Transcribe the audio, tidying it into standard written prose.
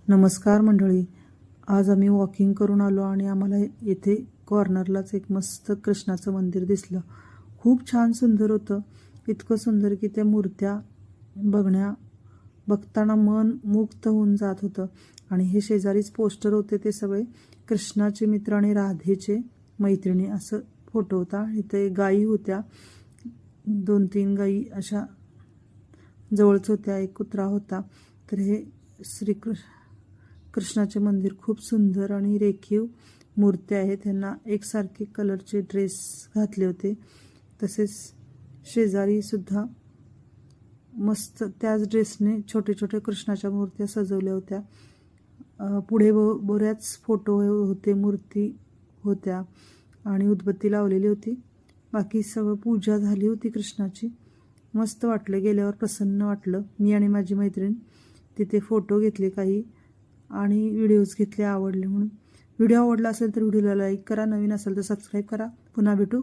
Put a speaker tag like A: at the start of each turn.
A: नमस्कार मंडळी. आज आम्ही वॉकिंग करून आलो आणि आम्हाला येथे कॉर्नरलाच एक मस्त कृष्णाचं मंदिर दिसलं. खूप छान सुंदर होतं. इतकं सुंदर की त्या मूर्त्या बघताना मन मुग्ध होऊन जात होतं. आणि हे शेजारीच पोस्टर होते, ते सगळे कृष्णाचे मित्र आणि राधेचे मैत्रिणी असं फोटो होता. इथे गायी होत्या, 2-3 गायी अशा जवळच होत्या, एक कुत्रा होता. तर हे कृष्णाचे मंदिर खूप सुंदर आणि रेखीव मूर्त्या आहेत. त्यांना एकसारखे कलरचे ड्रेस घातले होते. तसेच शेजारी सुद्धा मस्त त्याच ड्रेसने छोटे छोटे कृष्णाच्या मूर्त्या सजवल्या होत्या. पुढे बऱ्याच फोटो होते, मूर्ती होत्या आणि उदबत्ती लावलेली होती. बाकी सगळं पूजा झाली होती कृष्णाची. मस्त वाटलं, गेल्यावर प्रसन्न वाटलं. मी आणि माझी मैत्रीण तिथे फोटो घेतले काही आणि व्हिडिओज घेतले, आवडले म्हणून. व्हिडिओ आवडला असेल तर व्हिडिओला लाईक करा, नवीन असेल तर सबस्क्राईब करा. पुन्हा भेटू